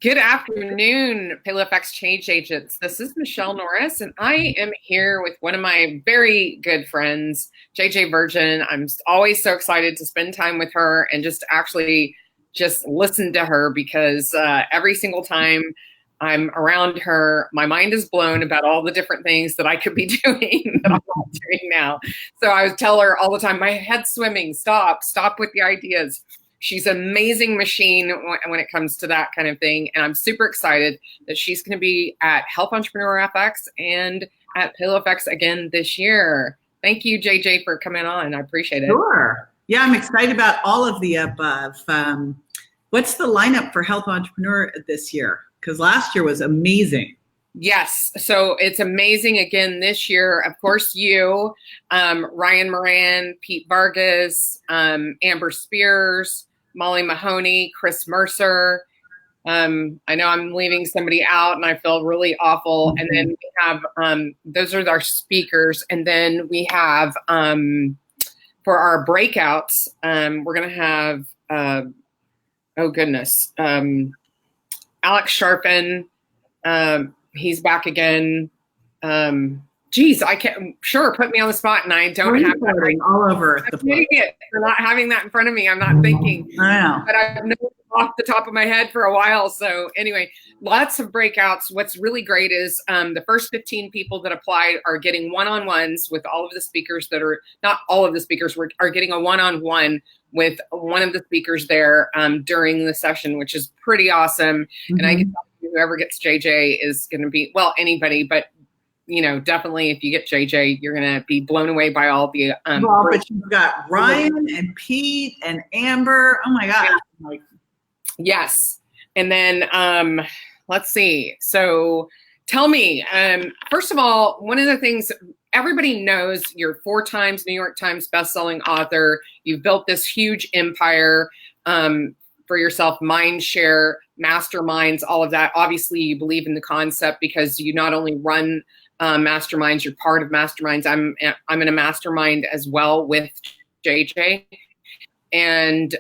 Good afternoon, PaleoFX Change Agents. This is Michelle Norris, and I am here with one of my very good friends, JJ Virgin. I'm always so excited to spend time with her and just actually just listen to her because every single time I'm around her, my mind is blown about all the different things that I could be doing that I'm not doing now. So I would tell her all the time, my head's swimming, stop with the ideas. She's an amazing machine when it comes to that kind of thing. And I'm super excited that she's going to be at Health Entrepreneur FX and at PaleoFX again this year. Thank you, JJ, for coming on. I appreciate it. Sure. Yeah, I'm excited about all of the above. What's the lineup for Health Entrepreneur this year? Because last year was amazing. Yes. So it's amazing again this year. Of course, you, Ryan Moran, Pete Vargas, Amber Spears, Molly Mahoney, Chris Mercer. I know I'm leaving somebody out and I feel really awful. And then we have, those are our speakers. And then we have, for our breakouts, we're going to have, oh goodness, Alex Sharpen, he's back again. Geez, I can't. Sure, put me on the spot, and I don't have that right. All over. I'm an idiot for not having that in front of me. I'm not thinking. I know. But I've known off the top of my head for a while. So anyway, lots of breakouts. What's really great is the first 15 people that applied are getting one-on-ones with all of the speakers that are not all of the speakers are getting a one-on-one with one of the speakers there during the session, which is pretty awesome. Mm-hmm. And I can tell you whoever gets JJ is going to be, well, anybody, but you know, definitely if you get JJ, you're going to be blown away by all the. Well, but you've got Ryan and Pete and Amber. Oh my God. Yeah. Yes. And then let's see. So tell me, first of all, one of the things everybody knows, you're 4 times New York Times bestselling author. You've built this huge empire for yourself, Mindshare, masterminds, all of that. Obviously, you believe in the concept because you not only run masterminds, you're part of masterminds. I'm in a mastermind as well with JJ. And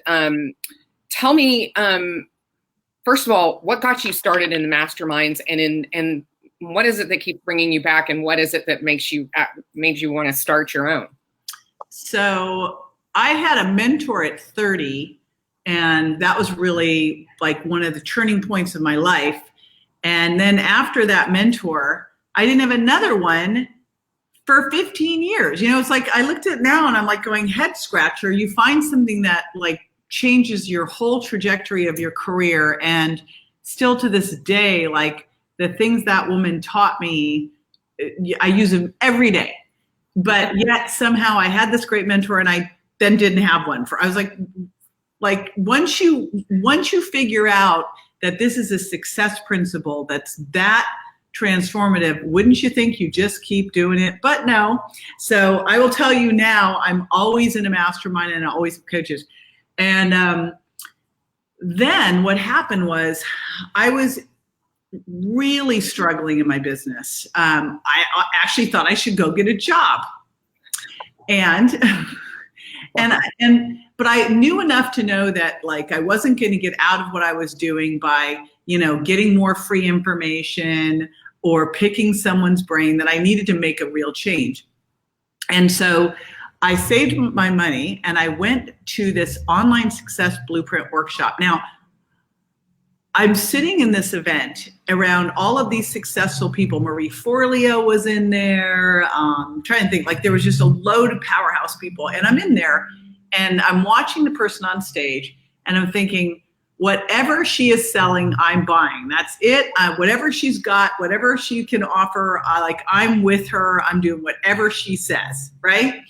tell me, first of all, what got you started in the masterminds, and what is it that keeps bringing you back, and what is it that made you want to start your own? So I had a mentor at 30, and that was really like one of the turning points of my life. And then after that mentor, I didn't have another one for 15 years. You know, it's like I looked at it now and I'm like going head scratcher. You find something that like changes your whole trajectory of your career. And still to this day, like the things that woman taught me, I use them every day. But yet somehow I had this great mentor and I then didn't have one I was like once you figure out that this is a success principle that's that transformative, wouldn't you think you just keep doing it? But no. So I will tell you now, I'm always in a mastermind and I always have coaches. And then what happened was I was really struggling in my business. I actually thought I should go get a job. But I knew enough to know that like I wasn't going to get out of what I was doing by, you know, getting more free information or picking someone's brain, that I needed to make a real change. And so I saved my money and I went to this online success blueprint workshop. Now, I'm sitting in this event around all of these successful people. Marie Forleo was in there. I'm trying to think, like there was just a load of powerhouse people. And I'm in there and I'm watching the person on stage and I'm thinking, whatever she is selling, I'm buying. That's it. Whatever she's got, whatever she can offer, I'm with her. I'm doing whatever she says, right?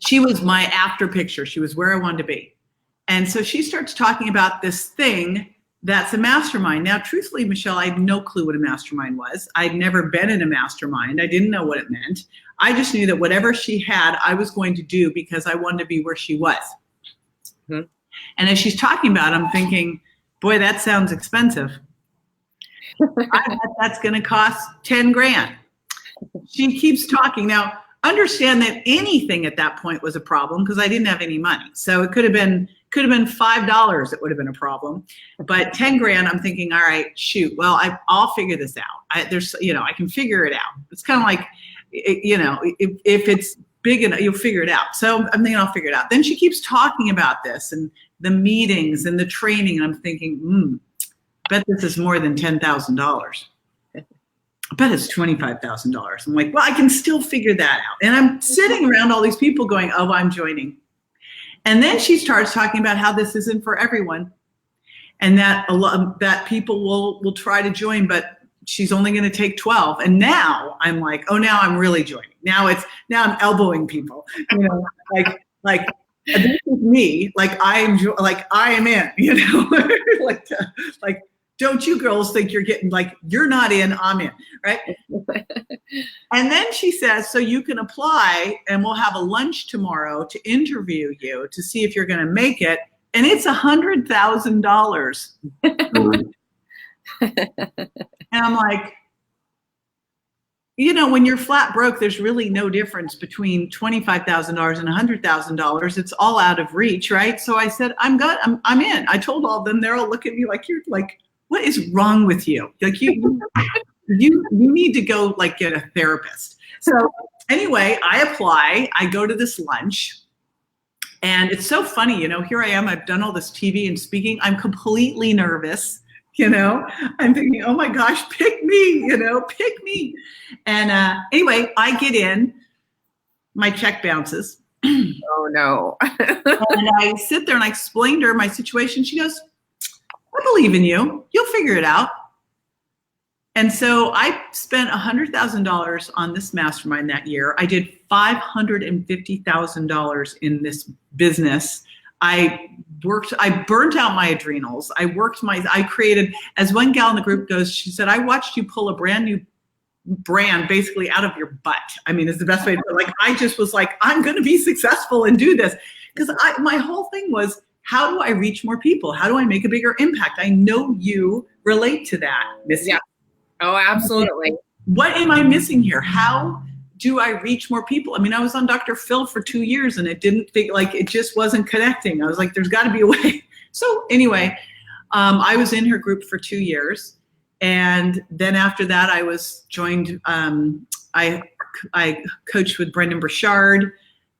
She was my after picture. She was where I wanted to be. And so she starts talking about this thing that's a mastermind. Now, truthfully, Michelle, I had no clue what a mastermind was. I'd never been in a mastermind. I didn't know what it meant. I just knew that whatever she had, I was going to do because I wanted to be where she was. Mm-hmm. And as she's talking about it, I'm thinking, boy, that sounds expensive. I bet that's going to cost 10 grand. She keeps talking. Now, understand that anything at that point was a problem because I didn't have any money. So it could have been, Could have been $5. It would have been a problem. But 10 grand, I'm thinking, all right, shoot. Well, I'll figure this out. I can figure it out. It's kind of like, if it's big enough, you'll figure it out. So I'm thinking I'll figure it out. Then she keeps talking about this and the meetings and the training. And I'm thinking, bet this is more than $10,000. I bet it's $25,000. I'm like, well, I can still figure that out. And I'm sitting around all these people going, oh, I'm joining. And then she starts talking about how this isn't for everyone, and that that people will try to join, but she's only going to take 12. And now I'm like, oh, now I'm really joining. Now I'm elbowing people, like this is me, like I am in, like don't you girls think you're getting, like, you're not in, I'm in, right? And then she says, so you can apply and we'll have a lunch tomorrow to interview you to see if you're going to make it. And it's $100,000. And I'm like, when you're flat broke, there's really no difference between $25,000 and $100,000. It's all out of reach, right? So I said, I'm in. I told all of them, they're all looking at me like, you're like, what is wrong with you? Like you need to go like get a therapist. So anyway, I apply, I go to this lunch, and it's so funny, here I am, I've done all this TV and speaking. I'm completely nervous. I'm thinking, oh my gosh, pick me, pick me. And anyway, I get in, my check bounces. Oh no. And I sit there and I explain to her my situation. She goes, I believe in you. You'll figure it out. And so I spent $100,000 on this mastermind that year. I did $550,000 in this business. I burnt out my adrenals. I created, as one gal in the group goes, she said, I watched you pull a brand new brand basically out of your butt. I mean, it's the best way to, like, I just was like, I'm going to be successful and do this. Because my whole thing was, how do I reach more people? How do I make a bigger impact? I know you relate to that, Missy. Yeah. Oh, absolutely. What am I missing here? How do I reach more people? I mean, I was on Dr. Phil for 2 years and it just wasn't connecting. I was like, there's got to be a way. So anyway, I was in her group for 2 years. And then after that, I was joined, I coached with Brendan Burchard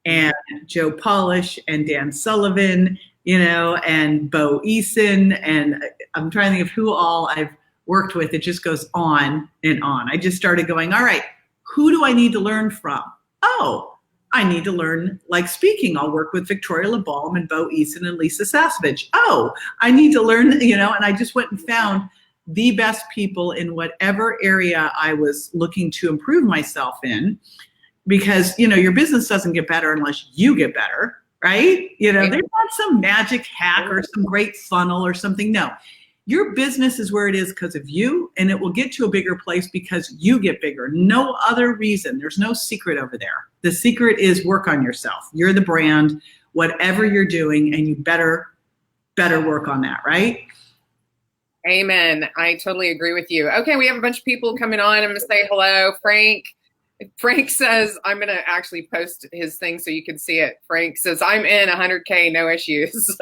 and Joe Polish and Dan Sullivan, and Bo Eason, and I'm trying to think of who all I've worked with. It just goes on and on. I just started going, all right, who do I need to learn from? Oh, I need to learn, like, speaking. I'll work with Victoria LeBalm and Bo Eason and Lisa Sasevich. Oh, I need to learn, and I just went and found the best people in whatever area I was looking to improve myself in, because, your business doesn't get better unless you get better. Right? There's not some magic hack or some great funnel or something. No, your business is where it is because of you, and it will get to a bigger place because you get bigger. No other reason. There's no secret over there. The secret is work on yourself. You're the brand, whatever you're doing, and you better work on that, right? Amen. I totally agree with you. Okay, we have a bunch of people coming on. I'm going to say hello. Frank says, I'm going to actually post his thing so you can see it. Frank says, I'm in 100K, no issues.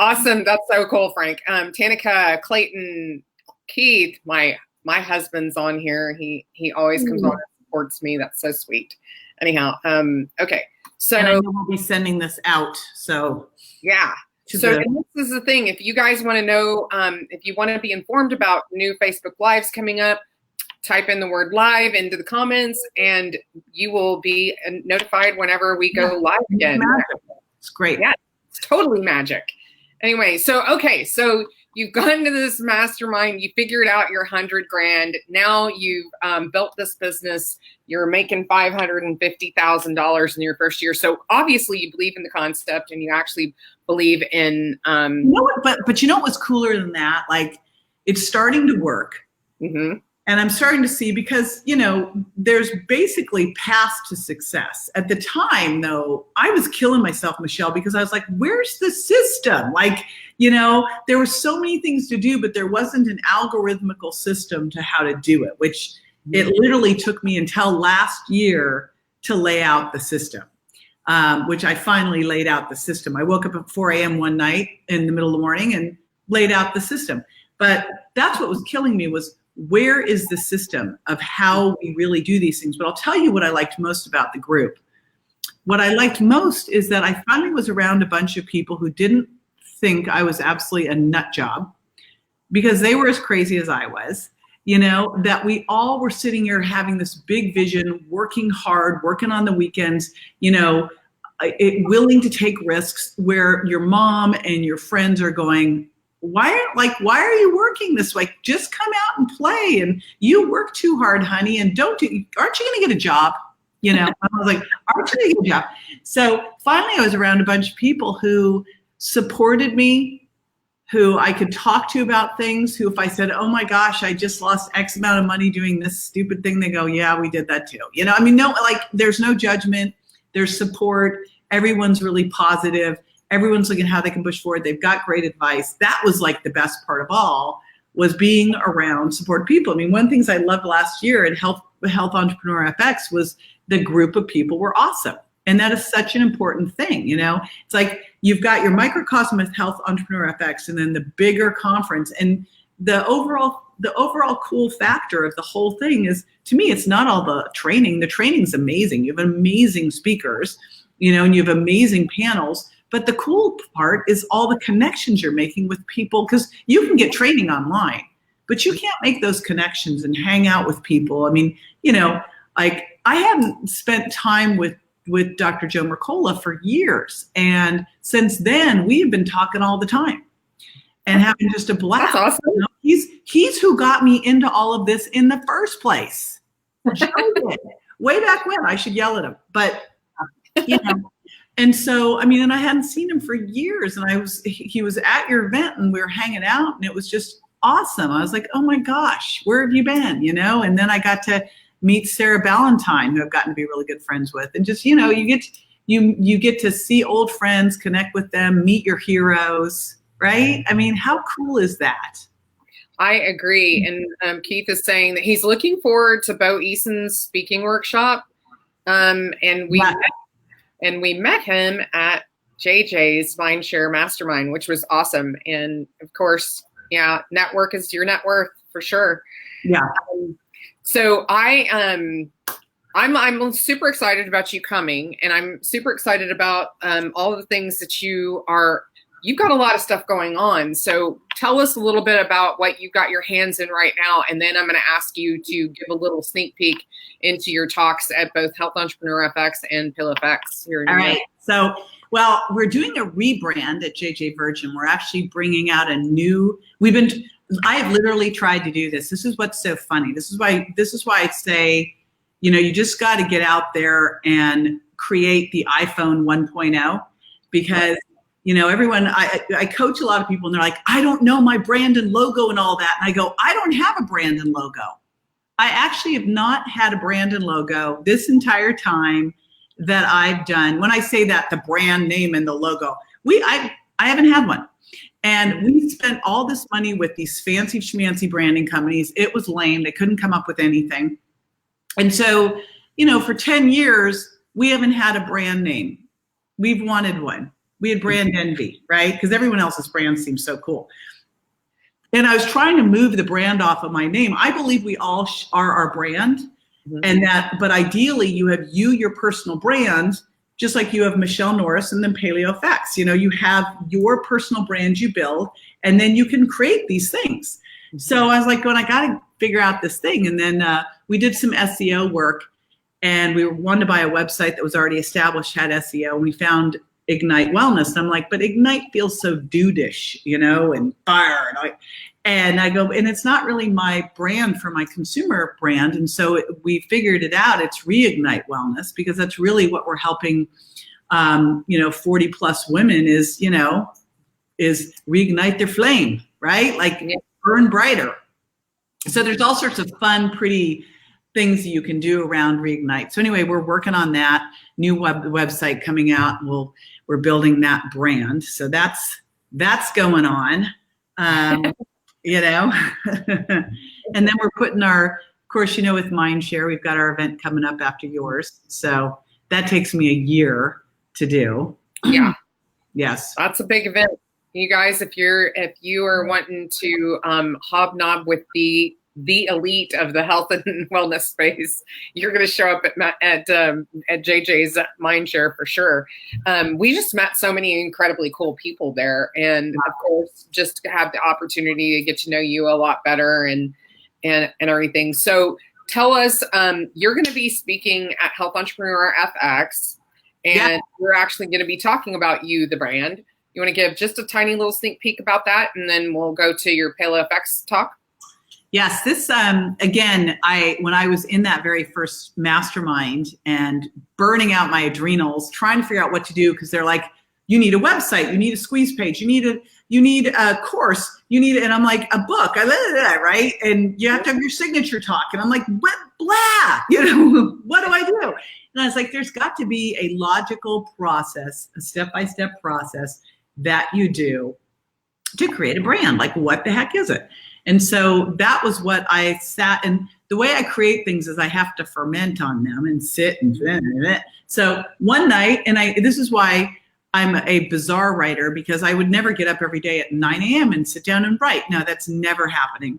Awesome. That's so cool, Frank. Tanika, Clayton, Keith, my husband's on here. He always comes on and supports me. That's so sweet. Anyhow, okay. So and I know we'll be sending this out. So yeah. So this is the thing. If you guys want to know, if you want to be informed about new Facebook Lives coming up, type in the word live into the comments and you will be notified whenever we go live again. It's great. Yeah, it's totally magic. Anyway, so you've gone to this mastermind, you figured out your 100 grand. Now you've built this business. You're making $550,000 in your first year. So obviously you believe in the concept and you actually believe in. But you know what's cooler than that? Like, it's starting to work. Mm-hmm. And I'm starting to see, because, there's basically paths to success. At the time, though, I was killing myself, Michelle, because I was like, where's the system? Like, there were so many things to do, but there wasn't an algorithmical system to how to do it, which it literally took me until last year to lay out the system. which I finally laid out the system. I woke up at 4 a.m. one night in the middle of the morning and laid out the system. But that's what was killing me, was where is the system of how we really do these things? But I'll tell you what I liked most about the group. What I liked most is that I finally was around a bunch of people who didn't think I was absolutely a nut job, because they were as crazy as I was, that we all were sitting here having this big vision, working hard, working on the weekends, willing to take risks, where your mom and your friends are going, why are you working this way? Just come out and play. And you work too hard, honey. And aren't you going to get a job? I was like, aren't you going to get a job? So finally I was around a bunch of people who supported me, who I could talk to about things, who if I said, oh my gosh, I just lost X amount of money doing this stupid thing, they go, yeah, we did that too. There's no judgment, there's support. Everyone's really positive. Everyone's looking at how they can push forward. They've got great advice. That was like the best part of all, was being around support people. One of the things I loved last year at Health Entrepreneur FX was the group of people were awesome. And that is such an important thing. It's like you've got your microcosm of Health Entrepreneur FX and then the bigger conference. And the overall cool factor of the whole thing is, to me, it's not all the training. The training's amazing. You have amazing speakers, and you have amazing panels. But the cool part is all the connections you're making with people, because you can get training online, but you can't make those connections and hang out with people. I haven't spent time with Dr. Joe Mercola for years. And since then, we've been talking all the time and having just a blast. That's awesome. He's who got me into all of this in the first place. Joe did. Way back when. I should yell at him. But, and so, and I hadn't seen him for years. And he was at your event and we were hanging out and it was just awesome. I was like, oh my gosh, where have you been? And then I got to meet Sarah Ballantyne, who I've gotten to be really good friends with. And just, you get to see old friends, connect with them, meet your heroes, right? How cool is that? I agree. And Keith is saying that he's looking forward to Bo Eason's speaking workshop. And we met him at JJ's Mindshare Mastermind, which was awesome. And of course, network is your net worth for sure. Yeah. So I'm super excited about you coming, and I'm super excited about all of the things that you've got a lot of stuff going on. So tell us a little bit about what you've got your hands in right now. And then I'm going to ask you to give a little sneak peek into your talks at both Health Entrepreneur FX and Pill FX here in New York. All right. So, we're doing a rebrand at JJ Virgin. We're actually bringing out I have literally tried to do this. This is what's so funny. This is why I say, you just got to get out there and create the iPhone 1.0, because everyone, I coach a lot of people and they're like, I don't know my brand and logo and all that. And I go, I don't have a brand and logo. I actually have not had a brand and logo this entire time that I've done. When I say that, the brand name and the logo, I haven't had one. And we spent all this money with these fancy schmancy branding companies. It was lame. They couldn't come up with anything. And so, for 10 years, we haven't had a brand name. We've wanted one. We had brand envy, right? Because everyone else's brand seems so cool. And I was trying to move the brand off of my name. I believe we all are our brand. Mm-hmm. But ideally you have your personal brand, just like you have Michelle Norris and then Paleo FX. You have your personal brand you build, and then you can create these things. Mm-hmm. So I was like, I got to figure out this thing. And then we did some SEO work, and we wanted to buy a website that was already established, had SEO. And we found Ignite Wellness. And I'm like, but Ignite feels so dude-ish, and fire. And I go, and it's not really my brand for my consumer brand. And so we figured it out. It's Reignite Wellness, because that's really what we're helping, 40 plus women is reignite their flame, right? Burn brighter. So there's all sorts of fun, pretty things that you can do around Reignite. So anyway, we're working on that new website coming out. We're building that brand. So that's going on. And then we're putting of course, with Mindshare, we've got our event coming up after yours. So that takes me a year to do. Yeah. Yes. That's a big event. You guys, if you are wanting to hobnob with the elite of the health and wellness space, you're going to show up at JJ's Mindshare for sure. We just met so many incredibly cool people there, and of course, just to have the opportunity to get to know you a lot better and everything. So tell us, you're going to be speaking at Health Entrepreneur FX, and we're actually going to be talking about you, the brand. You want to give just a tiny little sneak peek about that, and then we'll go to your Paleo FX talk? Yes, this, again, when I was in that very first mastermind and burning out my adrenals, trying to figure out what to do, because they're like, you need a website, you need a squeeze page, you need a course, and I'm like, a book, right? And you have to have your signature talk. And I'm like, what, blah, what do I do? And I was like, there's got to be a logical process, a step-by-step process that you do to create a brand. Like, what the heck is it? And so that was what I sat, and the way I create things is I have to ferment on them and sit and so one night, and this is why I'm a bizarre writer, because I would never get up every day at 9 a.m. and sit down and write. No, that's never happening.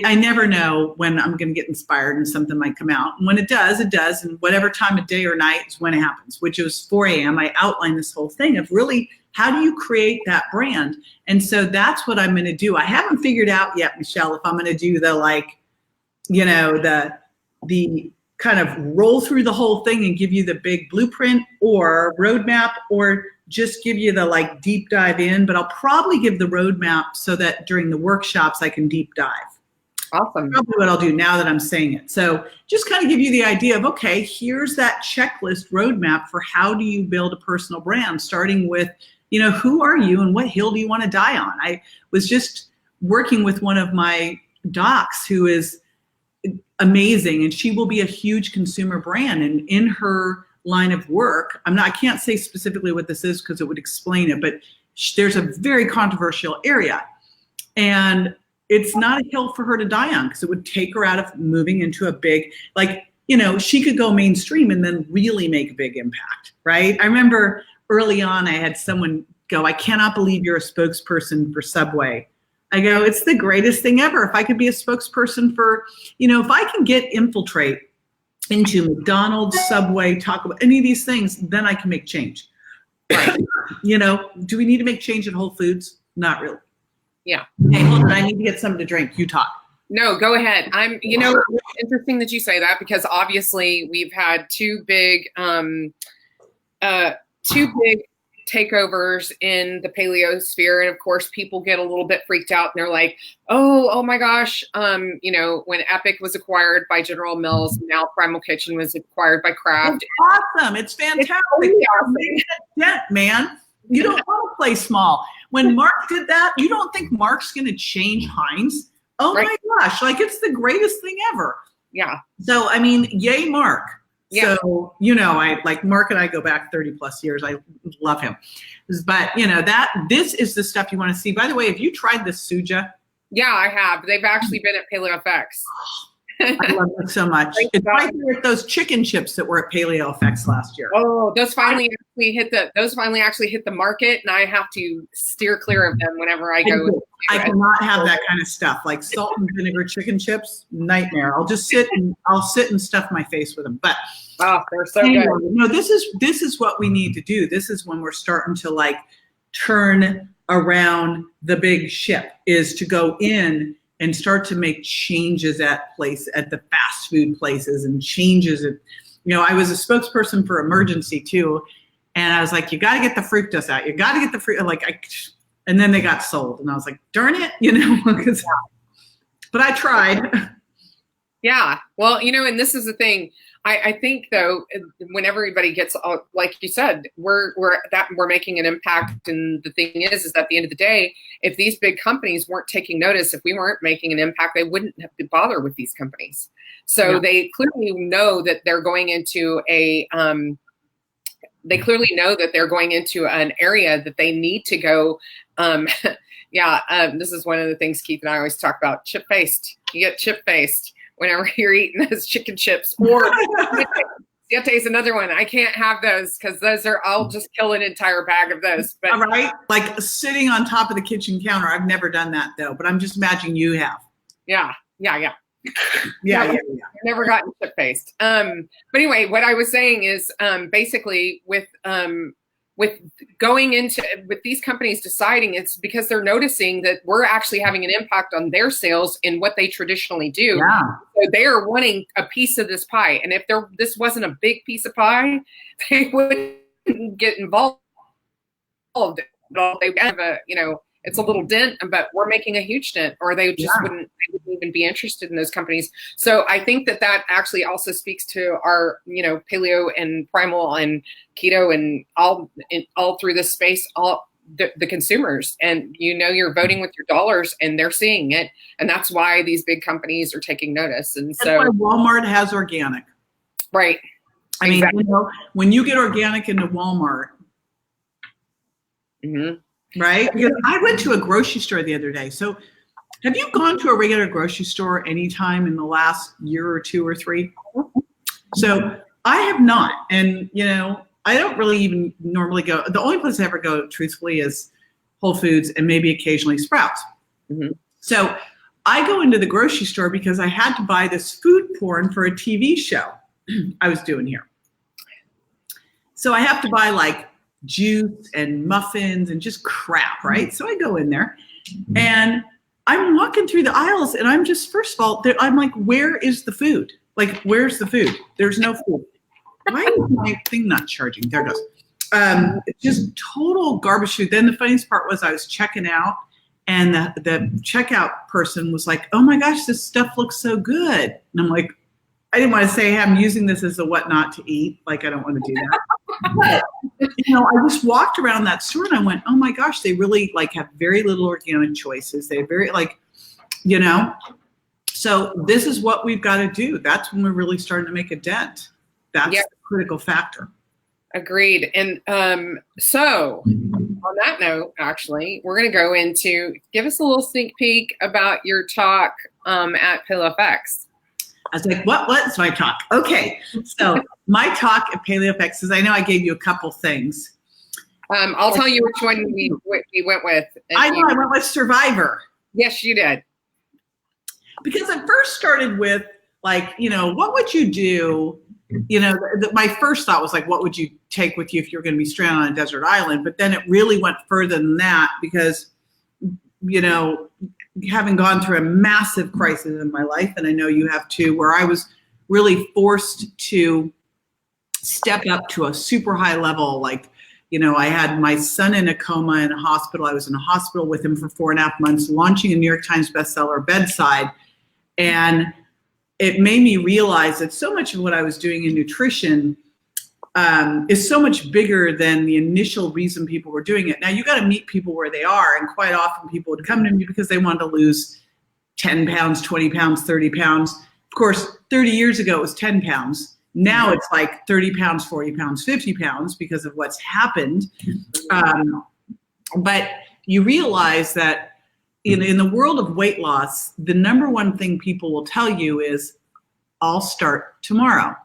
I never know when I'm going to get inspired and something might come out. And when it does, it does. And whatever time of day or night is when it happens, which was 4 a.m. I outlined this whole thing of really, how do you create that brand? And so that's what I'm going to do. I haven't figured out yet, Michelle, if I'm going to do the the kind of roll through the whole thing and give you the big blueprint or roadmap, or just give you the deep dive in. But I'll probably give the roadmap so that during the workshops I can deep dive. Awesome. Probably what I'll do now that I'm saying it. So just kind of give you the idea of, okay, here's that checklist roadmap for how do you build a personal brand, starting with, who are you and what hill do you want to die on? I was just working with one of my docs who is amazing, and she will be a huge consumer brand. And in her line of work, I can't say specifically what this is because it would explain it, but there's a very controversial area. And it's not a hill for her to die on, because it would take her out of moving into a big, she could go mainstream and then really make a big impact, right? I remember early on, I had someone go, I cannot believe you're a spokesperson for Subway. I go, it's the greatest thing ever. If I could be a spokesperson for, if I can infiltrate into McDonald's, Subway, Taco Bell, any of these things, then I can make change. Right? Do we need to make change at Whole Foods? Not really. Yeah. Hey, hold on. I need to get something to drink. You talk. No, go ahead. It's interesting that you say that, because obviously we've had two big takeovers in the paleo sphere. And of course, people get a little bit freaked out and they're like, oh my gosh. When Epic was acquired by General Mills, now Primal Kitchen was acquired by Kraft. It's awesome. It's fantastic. It's awesome. Yeah, man. You don't want to play small. When Mark did that, you don't think Mark's going to change Heinz? Oh right. My gosh. It's the greatest thing ever. Yeah. So, yay, Mark. Yeah. So, I Mark and I go back 30 plus years. I love him. But, this is the stuff you want to see. By the way, have you tried this Suja? Yeah, I have. They've actually been at Paleo FX. I love it so much. It's right there with those chicken chips that were at Paleo FX last year. Oh, those finally actually hit the market, and I have to steer clear of them whenever I go. I cannot have that kind of stuff, like salt and vinegar chicken chips. Nightmare. I'll sit and stuff my face with them. But they're so good. No, this is what we need to do. This is when we're starting to turn around the big ship, is to go in and start to make changes at the fast food places, and changes at, I was a spokesperson for Emergency too. And I was like, you got to get the fructose out. You got to get the fruit. And then they got sold, and I was like, darn it, but I tried. Yeah. Well, and this is the thing. I think though, when everybody gets, like you said, we're making an impact. And the thing is that at the end of the day, if these big companies weren't taking notice, if we weren't making an impact, they wouldn't have to bother with these companies. So they clearly know that they're going into an area that they need to go. This is one of the things Keith and I always talk about, chip-faced. You get chip-faced whenever you're eating those chicken chips, or Siete is another one. I can't have those because I'll just kill an entire bag of those. But all right, like sitting on top of the kitchen counter. I've never done that though, but I'm just imagining you have. Yeah. Never gotten shit faced. But anyway, what I was saying is basically with going into with these companies deciding, it's because they're noticing that we're actually having an impact on their sales in what they traditionally do. Yeah. So they're wanting a piece of this pie. And if this wasn't a big piece of pie, they wouldn't get involved. They have it's a little dent, but we're making a huge dent, or they just wouldn't even be interested in those companies. So I think that actually also speaks to our, paleo and primal and keto and all through this space, all the consumers, and you're voting with your dollars and they're seeing it. And that's why these big companies are taking notice. And so that's why Walmart has organic. Right. I mean, when you get organic into Walmart, right? Because I went to a grocery store the other day. So have you gone to a regular grocery store anytime in the last year or two or three? So I have not. And, I don't really even normally go. The only place I ever go, truthfully, is Whole Foods and maybe occasionally Sprouts. So I go into the grocery store because I had to buy this food porn for a TV show I was doing here. So I have to buy like juice and muffins and just crap, right? So I go in there and I'm walking through the aisles and I'm just, first of all, I'm like, where is the food? Like, where's the food? There's no food. Why is my thing not charging? There it goes. Just total garbage food. Then the funniest part was I was checking out and the checkout person was like, oh my gosh, this stuff looks so good. And I'm like, I didn't want to say, hey, I'm using this as a what not to eat. Like, I don't want to do that. But, I just walked around that store and I went, oh my gosh, they really have very little organic choices. They very so this is what we've got to do. That's when we're really starting to make a dent. That's the critical factor. Agreed. And so on that note, actually, we're going to go into, give us a little sneak peek about your talk at PaleoFX. I was like, what's my talk? Okay. So my talk at PaleoFX is, I know I gave you a couple things. I'll tell you which one we went with. I went with Survivor. Yes, you did. Because I first started with what would you do? My first thought was what would you take with you if you're going to be stranded on a desert island? But then it really went further than that because, having gone through a massive crisis in my life, and I know you have too, where I was really forced to step up to a super high level. I had my son in a coma in a hospital. I was in a hospital with him for 4.5 months, launching a New York Times bestseller, Bedside. And it made me realize that so much of what I was doing in nutrition is so much bigger than the initial reason people were doing it. Now, you got to meet people where they are. And quite often people would come to me because they wanted to lose 10 pounds, 20 pounds, 30 pounds. Of course, 30 years ago, it was 10 pounds. Now it's 30 pounds, 40 pounds, 50 pounds because of what's happened. But you realize that in the world of weight loss, the number one thing people will tell you is, I'll start tomorrow.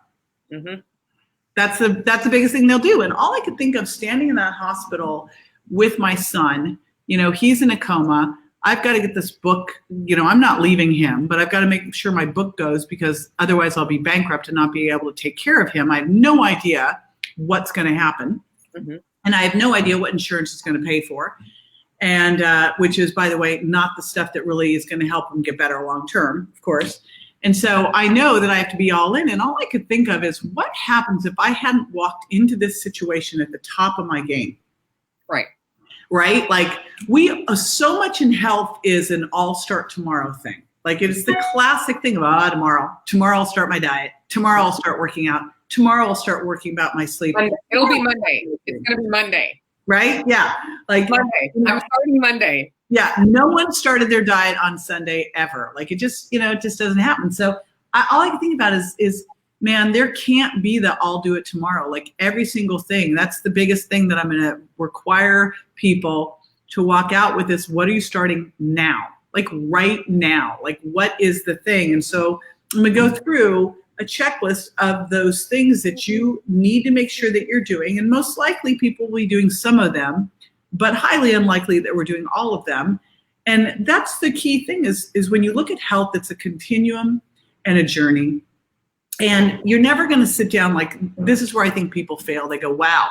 That's the biggest thing they'll do. And all I could think of standing in that hospital with my son, he's in a coma. I've got to get this book, I'm not leaving him, but I've got to make sure my book goes because otherwise I'll be bankrupt and not be able to take care of him. I have no idea what's going to happen. And I have no idea what insurance is going to pay for. And which is, by the way, not the stuff that really is going to help him get better long term, of course. And so I know that I have to be all in. And all I could think of is what happens if I hadn't walked into this situation at the top of my game? Right? We so much in health is an all start tomorrow thing. It's the classic thing of tomorrow I'll start my diet. Tomorrow I'll start working out. Tomorrow I'll start working about my sleep. It'll be Monday. It's going to be Monday. Right? Yeah. Monday. I'm starting Monday. Yeah. No one started their diet on Sunday ever. It just, it just doesn't happen. So all I can think about is, man, there can't be the I'll do it tomorrow. Every single thing. That's the biggest thing that I'm going to require people to walk out with is, what are you starting now? Right now? What is the thing? And so I'm going to go through a checklist of those things that you need to make sure that you're doing. And most likely people will be doing some of them, but highly unlikely that we're doing all of them. And that's the key thing is when you look at health, it's a continuum and a journey. And you're never going to sit down like, this is where I think people fail. They go, wow,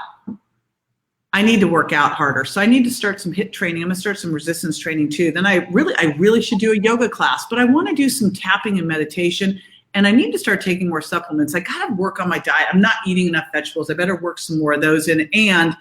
I need to work out harder. So I need to start some HIIT training. I'm going to start some resistance training too. Then I really should do a yoga class, but I want to do some tapping and meditation. And I need to start taking more supplements. I got to work on my diet. I'm not eating enough vegetables. I better work some more of those in and,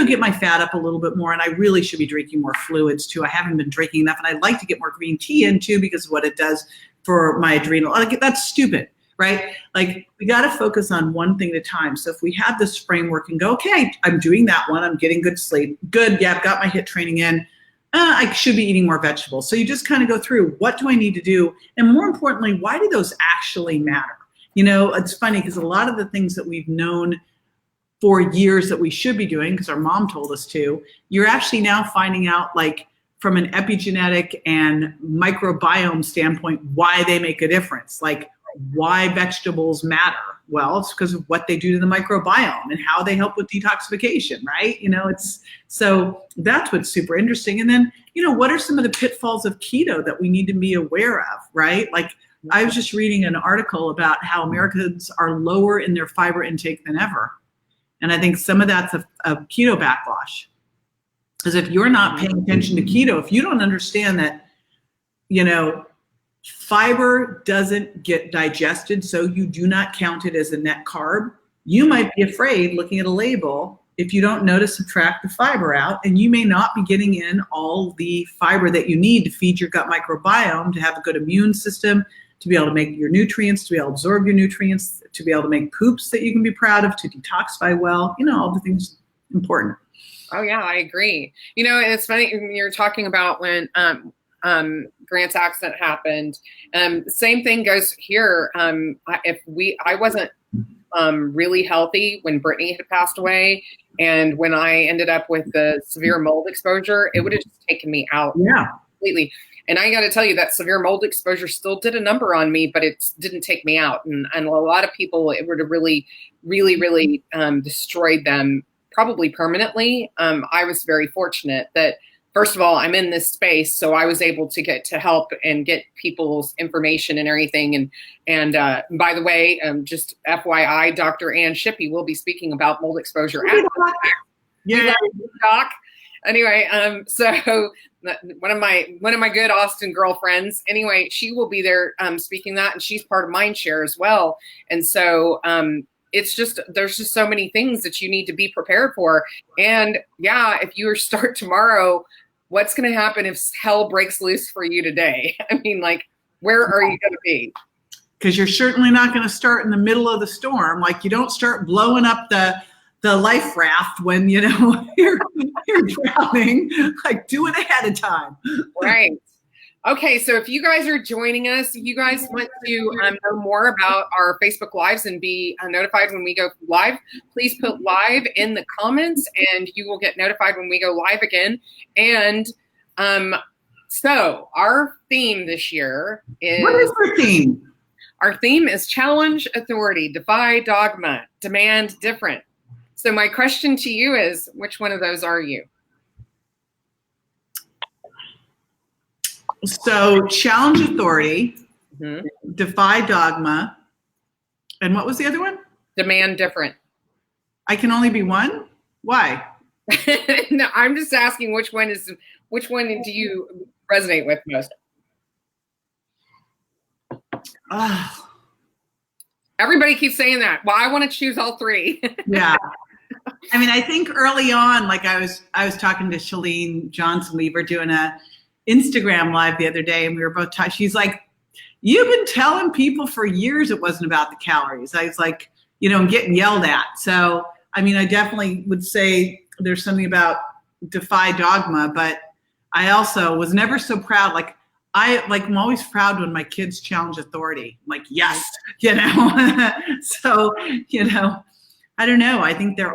get my fat up a little bit more. And I really should be drinking more fluids too. I haven't been drinking enough. And I'd like to get more green tea in too, because of what it does for my adrenal. Like, that's stupid, right? Like, we got to focus on one thing at a time. So if we have this framework and go, okay, I'm doing that one. I'm getting good sleep. Good. Yeah, I've got my HIIT training in. I should be eating more vegetables. So you just kind of go through, what do I need to do? And more importantly, why do those actually matter? It's funny because a lot of the things that we've known for years that we should be doing, because our mom told us to, you're actually now finding out, like, from an epigenetic and microbiome standpoint, why they make a difference. Like, why vegetables matter. Well, it's because of what they do to the microbiome and how they help with detoxification, right? So that's what's super interesting. And then, what are some of the pitfalls of keto that we need to be aware of, right? Like, I was just reading an article about how Americans are lower in their fiber intake than ever. And I think some of that's a keto backlash. Because if you're not paying attention to keto, if you don't understand that, fiber doesn't get digested, so you do not count it as a net carb, you might be afraid looking at a label if you don't know to subtract the fiber out, and you may not be getting in all the fiber that you need to feed your gut microbiome, to have a good immune system, to be able to make your nutrients, to be able to absorb your nutrients, to be able to make poops that you can be proud of, to detoxify well, all the things important. Oh yeah, I agree. And it's funny when you're talking about when Grant's accident happened. Same thing goes here. I wasn't really healthy when Brittany had passed away, and when I ended up with the severe mold exposure, it would have just taken me out completely. And I got to tell you, that severe mold exposure still did a number on me, but it didn't take me out. And a lot of people, it would have really, really, really destroyed them, probably permanently. I was very fortunate that, first of all, I'm in this space, so I was able to get to help and get people's information and everything. And by the way, just FYI, Dr. Ann Shippey will be speaking about mold exposure. Yeah, Doc. Anyway, so one of my good Austin girlfriends, anyway, she will be there speaking that, and she's part of Mindshare as well. And so it's just, there's just so many things that you need to be prepared for. And yeah, if you start tomorrow, what's going to happen if hell breaks loose for you today? I mean, like, where are you going to be? Because you're certainly not going to start in the middle of the storm. Like, you don't start blowing up the life raft when, you're drowning. Like, do it ahead of time. Right. Okay, so if you guys are joining us, you guys want to know more about our Facebook Lives and be notified when we go live, please put live in the comments and you will get notified when we go live again. And so our theme this year is... What is our theme? Our theme is challenge authority, defy dogma, demand different. So my question to you is, which one of those are you? So challenge authority, defy dogma, and what was the other one? Demand different. I can only be one? Why? No, I'm just asking which one do you resonate with most? Everybody keeps saying that. Well, I want to choose all three. Yeah. I mean, I think early on, like I was talking to Shalene Johnson. We were doing a Instagram live the other day, and we were both talking. She's like, you've been telling people for years it wasn't about the calories. I was like, I'm getting yelled at. So, I mean, I definitely would say there's something about defy dogma, but I also was never so proud. I'm always proud when my kids challenge authority. I'm like, yes, So, I don't know. I think they're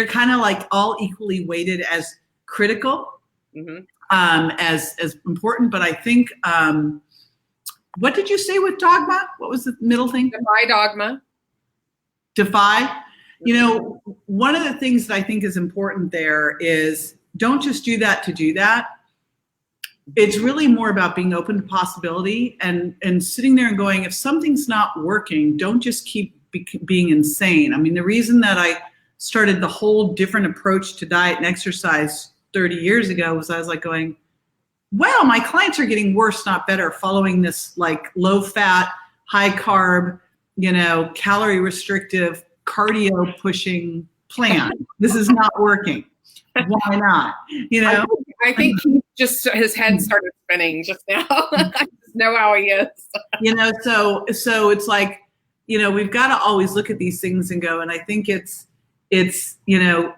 kind of like all equally weighted as critical. As important, but I think What did you say with dogma? What was the middle thing? Defy dogma. Defy. You know, one of the things that I think is important there is don't just do that to do that. It's really more about being open to possibility and sitting there and going, if something's not working, don't just keep being insane. I mean, the reason that I started the whole different approach to diet and exercise 30 years ago was I was like going, well, my clients are getting worse, not better, following this like low fat, high carb, you know, calorie restrictive, cardio pushing plan. This is not working. Why not? You know, I think he just, his head started spinning just now. I just know how he is. You know, so it's like, you know, we've got to always look at these things and go, and I think it's, you know,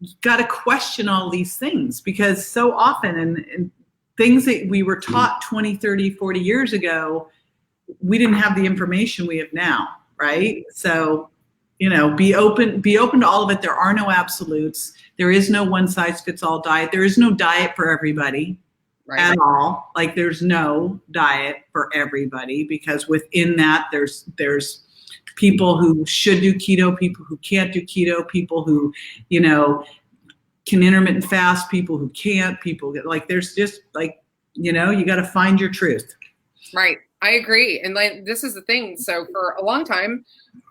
you've got to question all these things because so often and things that we were taught 20, 30, 40 years ago, we didn't have the information we have now, right? So, you know, be open to all of it. There are no absolutes. There is no one size fits all diet. There is no diet for everybody at all. Like there's no diet for everybody because within that there's people who should do keto, people who can't do keto, people who, you know, can intermittent fast, people who can't, people get like, there's just like, you know, you got to find your truth. Right. I agree. And like, this is the thing. So for a long time,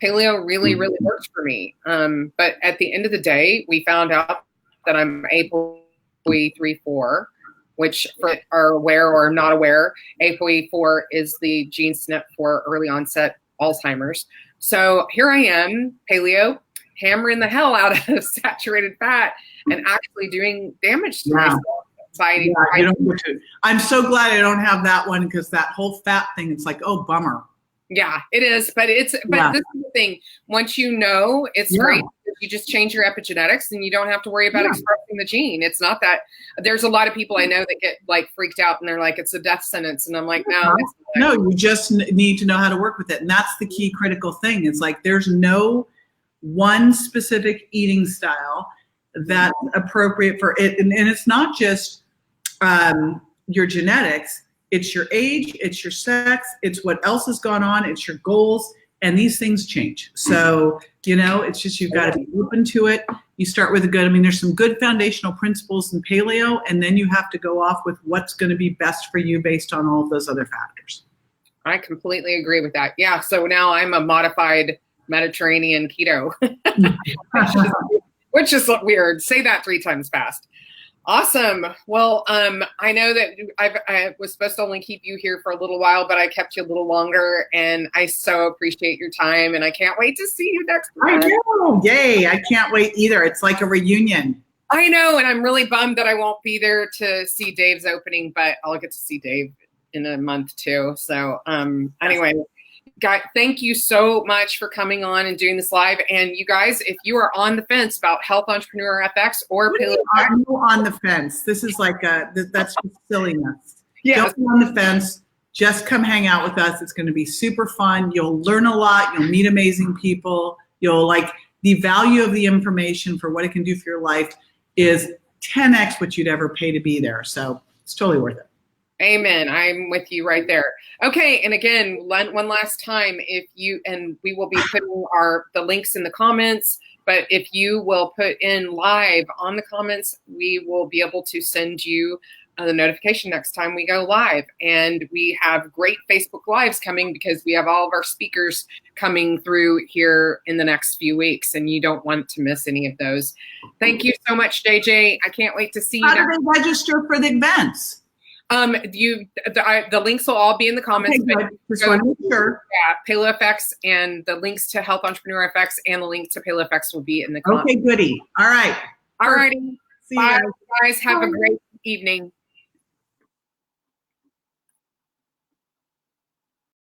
paleo really, really worked for me. But at the end of the day, we found out that I'm ApoE3/4, which for are aware or not aware, ApoE4 is the gene SNP for early onset Alzheimer's. So here I am, paleo, hammering the hell out of saturated fat and actually doing damage to myself. I'm so glad I don't have that one because that whole fat thing, it's like, oh, bummer. Yeah, it is. But this is the thing. Once you know, it's great. You just change your epigenetics and you don't have to worry about expressing the gene. It's not that there's a lot of people I know that get like freaked out and they're like, it's a death sentence. And I'm like, no. No, you just need to know how to work with it. And that's the key critical thing. It's like, there's no one specific eating style that's appropriate for it. And it's not just your genetics, it's your age, it's your sex, it's what else has gone on, it's your goals, and these things change. So, you know, it's just, you've got to be open to it. You start with there's some good foundational principles in paleo, and then you have to go off with what's going to be best for you based on all of those other factors. I completely agree with that. Yeah. So now I'm a modified Mediterranean keto, which is weird. Say that 3 times fast. Awesome. Well, I know that I was supposed to only keep you here for a little while, but I kept you a little longer, and I so appreciate your time, and I can't wait to see you next time. I know. Yay. I can't wait either. It's like a reunion. I know, and I'm really bummed that I won't be there to see Dave's opening, but I'll get to see Dave in a month too. So anyway, guys, thank you so much for coming on and doing this live. And you guys, if you are on the fence about Health Entrepreneur FX or Paleo, I'm on the fence. This is like that's just silliness. Yeah, don't be on the fence. Just come hang out with us. It's going to be super fun. You'll learn a lot. You'll meet amazing people. You'll like the value of the information for what it can do for your life is 10x what you'd ever pay to be there. So it's totally worth it. Amen. I'm with you right there. Okay. And again, one last time, we will be putting the links in the comments, but if you will put in live on the comments, we will be able to send you the notification next time we go live. And we have great Facebook Lives coming because we have all of our speakers coming through here in the next few weeks, and you don't want to miss any of those. Thank you so much, JJ. I can't wait to see you. How do they register for the events? The links will all be in the comments. Okay, just want to make sure. Yeah, Paleo FX and the links to Health Entrepreneur FX and the link to Paleo FX will be in the comments. Okay, goody. All right. All righty. See Bye, you guys. Have a great evening.